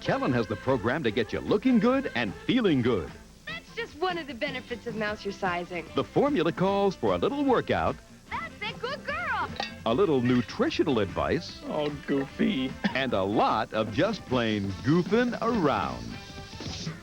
Kellen has the program to get you looking good and feeling good. That's just one of the benefits of Mousercising. The formula calls for a little workout. That's a good girl. A little nutritional advice. Oh, Goofy. And a lot of just plain goofing around.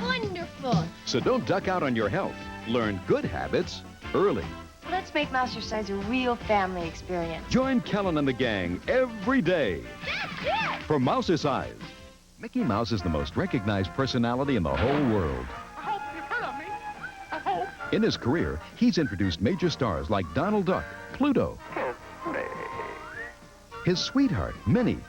Wonderful. So don't duck out on your health. Learn good habits early. Let's make Mousercise a real family experience. Join Kellen and the gang every day That's it. for Mousercise. Mickey Mouse is the most recognized personality in the whole world. I hope you heard of me. I hope. In his career, he's introduced major stars like Donald Duck, Pluto, his sweetheart, Minnie,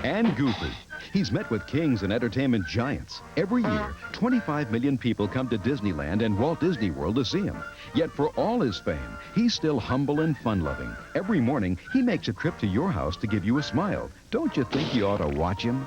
and Goofy. He's met with kings and entertainment giants. Every year, 25 million people come to Disneyland and Walt Disney World to see him. Yet for all his fame, he's still humble and fun-loving. Every morning, he makes a trip to your house to give you a smile. Don't you think you ought to watch him?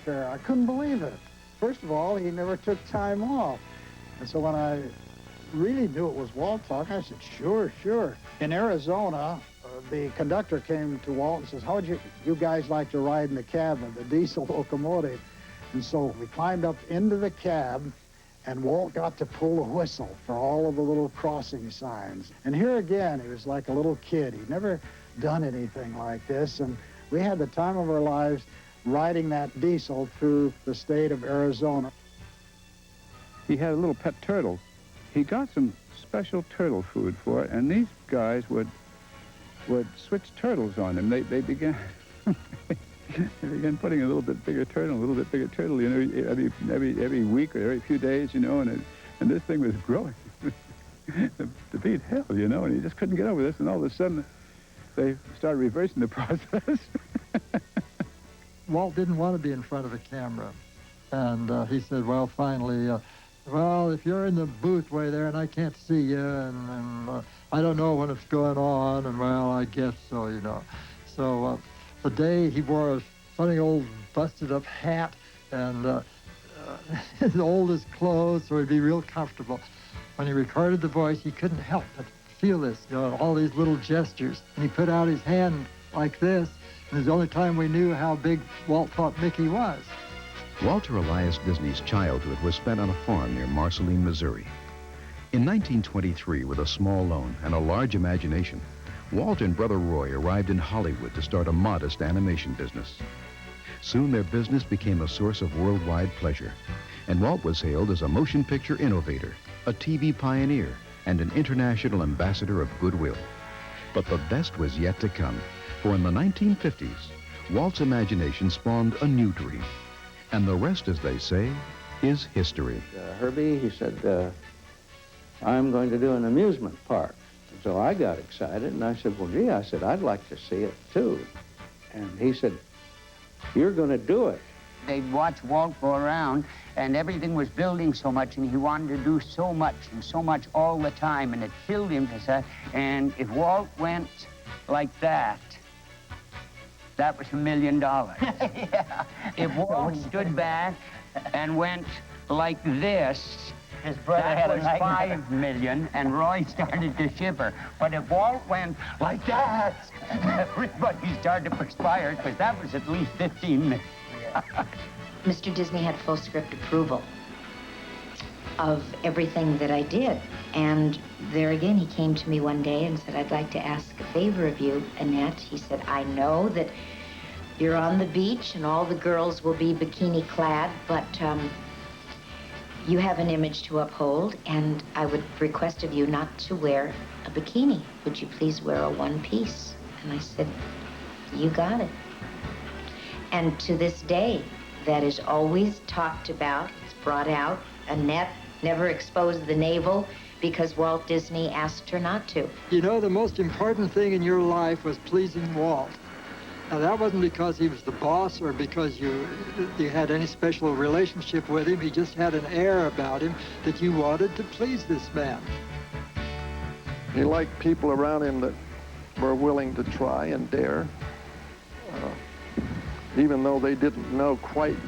Fair. I couldn't believe it. First of all, he never took time off. And so when I really knew it was Walt talking, I said, sure, sure. In Arizona, the conductor came to Walt and says, how would you guys like to ride in the cab of the diesel locomotive? And so we climbed up into the cab, and Walt got to pull the whistle for all of the little crossing signs. And here again, he was like a little kid. He'd never done anything like this, and we had the time of our lives riding that diesel through the state of Arizona. He had a little pet turtle. He got some special turtle food for it, and these guys would switch turtles on him. They began they began putting a little bit bigger turtle, you know, every week or every few days, you know, and this thing was growing to beat hell, you know, and he just couldn't get over this, and all of a sudden they started reversing the process. Walt didn't want to be in front of a camera, and he said, well, finally, well, if you're in the booth way there and I can't see you, and I don't know when it's going on, and well, I guess so, you know. So the day he wore a funny old busted-up hat and his oldest clothes, so he'd be real comfortable. When he recorded the voice, he couldn't help but feel this, you know, all these little gestures. And he put out his hand like this. It was the only time we knew how big Walt thought Mickey was. Walter Elias Disney's childhood was spent on a farm near Marceline, Missouri. In 1923, with a small loan and a large imagination, Walt and brother Roy arrived in Hollywood to start a modest animation business. Soon their business became a source of worldwide pleasure, and Walt was hailed as a motion picture innovator, a TV pioneer, and an international ambassador of goodwill. But the best was yet to come. For in the 1950s, Walt's imagination spawned a new dream. And the rest, as they say, is history. Herbie, he said, I'm going to do an amusement park. And so I got excited, and I said, well, gee, I said, I'd like to see it, too. And he said, you're going to do it. They'd watch Walt go around, and everything was building so much, and he wanted to do so much and so much all the time, and it filled him to say, and if Walt went like that was $1 million. Yeah. If Walt stood back and went like this, his brother that was $5 million, and Roy started to shiver. But if Walt went like that, everybody started to perspire, because that was at least 15 million. Mr. Disney had full script approval of everything that I did. And there again, he came to me one day and said, I'd like to ask a favor of you, Annette. He said, I know that you're on the beach and all the girls will be bikini clad, but you have an image to uphold, and I would request of you not to wear a bikini. Would you please wear a one-piece? And I said, you got it. And to this day, that is always talked about. It's brought out. Annette never exposed the navel because Walt Disney asked her not to. You know, the most important thing in your life was pleasing Walt. Now, that wasn't because he was the boss or because you had any special relationship with him. He just had an air about him that you wanted to please this man. He liked people around him that were willing to try and dare, even though they didn't know quite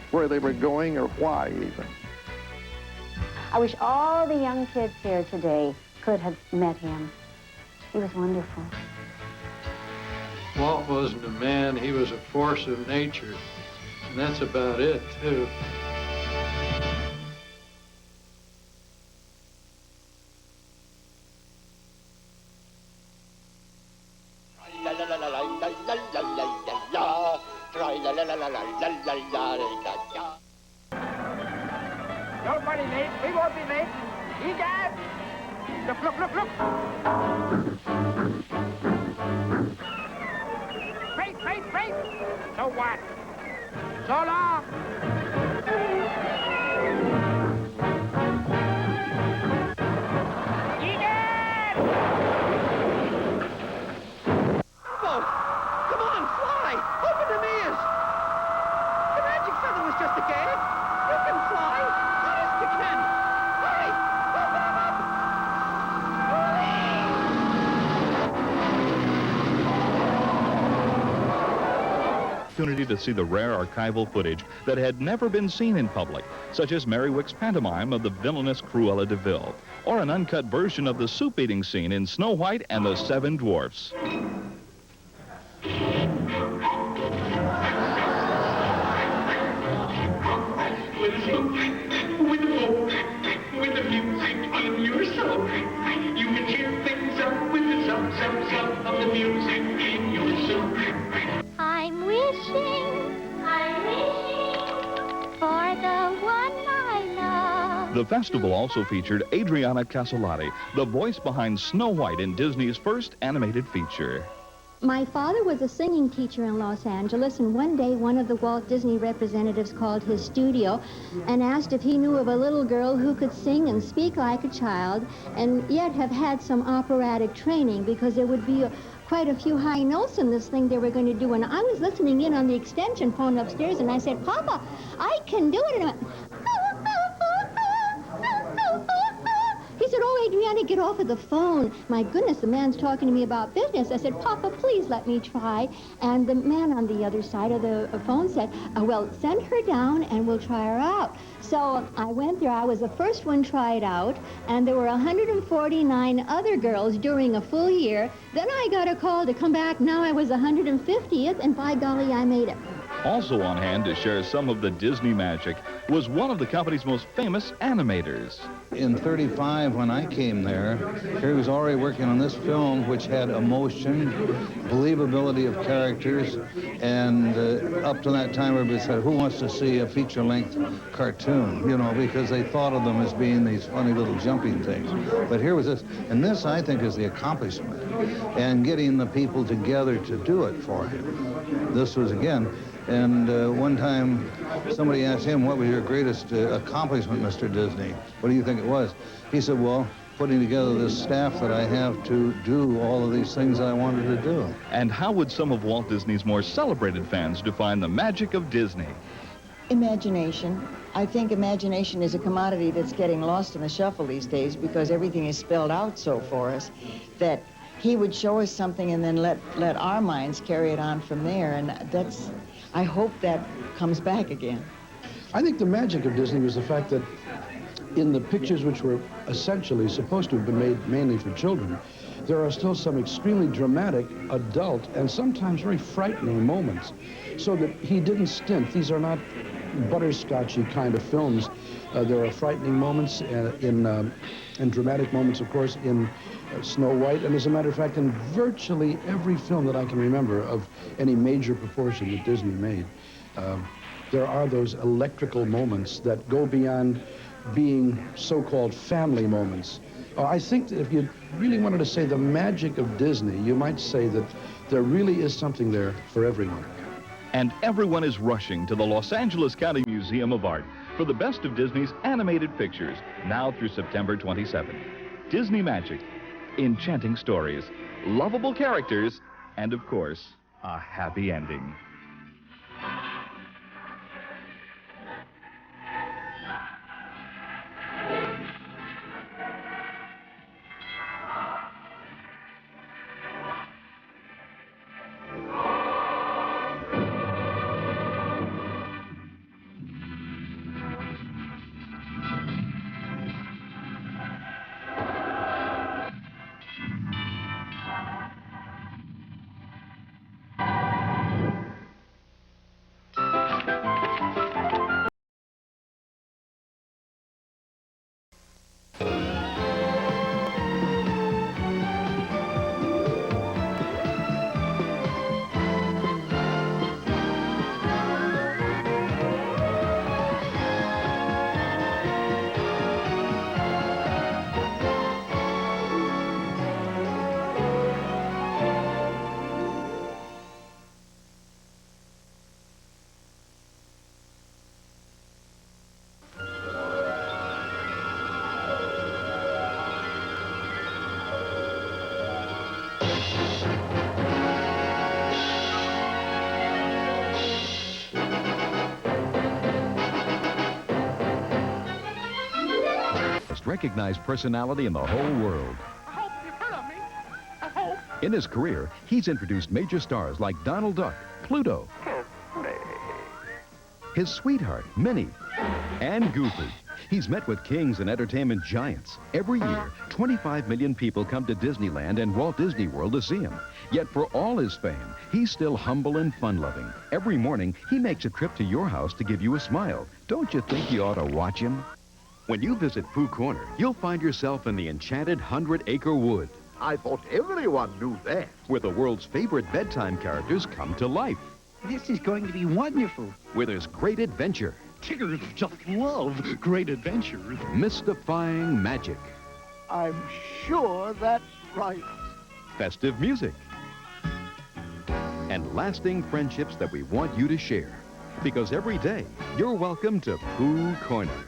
where they were going or why even. I wish all the young kids here today could have met him. He was wonderful. Walt wasn't a man, he was a force of nature. And that's about it, too. Don't worry, mate. We won't be late. Egad! Look, look, look, look! Wait, wait, wait! So what? So long! Egad! Dumbo! Come on, fly! Open them ears! The magic feather was just a game. You can fly! Honest you can! Hurry! Open them up! Opportunity to see the rare archival footage that had never been seen in public, such as Mary Wick's pantomime of the villainous Cruella de Vil, or an uncut version of the soup-eating scene in Snow White and the Seven Dwarfs. With the bowl, with the music in your soul, you can cheer things up with the zub of the music in your soup. I'm wishing for the one I love. The festival also featured Adriana Casolati, the voice behind Snow White in Disney's first animated feature. My father was a singing teacher in Los Angeles, and one day one of the Walt Disney representatives called his studio and asked if he knew of a little girl who could sing and speak like a child and yet have had some operatic training, because there would be quite a few high notes in this thing they were going to do. And I was listening in on the extension phone upstairs, and I said, "Papa, I can do it." And I went, he said, "Oh, Adriana, get off of the phone. My goodness, the man's talking to me about business." I said, "Papa, please let me try." And the man on the other side of the phone said, "Well, send her down and we'll try her out." So I went there. I was the first one tried out, and there were 149 other girls during a full year. Then I got a call to come back. Now I was 150th, and by golly, I made it. Also on hand to share some of the Disney magic was one of the company's most famous animators. In '35, when I came there, he was already working on this film, which had emotion, believability of characters, and up to that time, everybody said, "Who wants to see a feature-length cartoon?" You know, because they thought of them as being these funny little jumping things. But here was this, and this, I think, is the accomplishment, and getting the people together to do it for him. This was, again, and one time somebody asked him, "What was your greatest accomplishment, Mr. Disney?" What do you think it was? He said, "Well, putting together this staff that I have to do all of these things I wanted to do." And how would some of Walt Disney's more celebrated fans define the magic of Disney? Imagination. I think imagination is a commodity that's getting lost in the shuffle these days, because everything is spelled out so for us that he would show us something and then let our minds carry it on from there. And that's, I hope that comes back again. I think the magic of Disney was the fact that in the pictures which were essentially supposed to have been made mainly for children, there are still some extremely dramatic, adult, and sometimes very frightening moments, so that he didn't stint. These are not butterscotchy kind of films. There are frightening moments and dramatic moments, of course, in Snow White, and as a matter of fact, in virtually every film that I can remember of any major proportion that Disney made, there are those electrical moments that go beyond being so-called family moments. I think that if you really wanted to say the magic of Disney, you might say that there really is something there for everyone. And everyone is rushing to the Los Angeles County Museum of Art for the best of Disney's animated pictures, now through September 27th. Disney Magic, enchanting stories, lovable characters, and of course, a happy ending. most recognized personality in the whole world. I hope you've heard of me. I hope. In his career, he's introduced major stars like Donald Duck, Pluto, his sweetheart, Minnie, and Goofy. He's met with kings and entertainment giants. Every year, 25 million people come to Disneyland and Walt Disney World to see him. Yet for all his fame, he's still humble and fun-loving. Every morning, he makes a trip to your house to give you a smile. Don't you think you ought to watch him? When you visit Pooh Corner, you'll find yourself in the enchanted 100-acre wood. I thought everyone knew that. Where the world's favorite bedtime characters come to life. This is going to be wonderful. Where there's great adventure. Tigers just love great adventures. Mystifying magic. I'm sure that's right. Festive music. And lasting friendships that we want you to share. Because every day, you're welcome to Pooh Corner.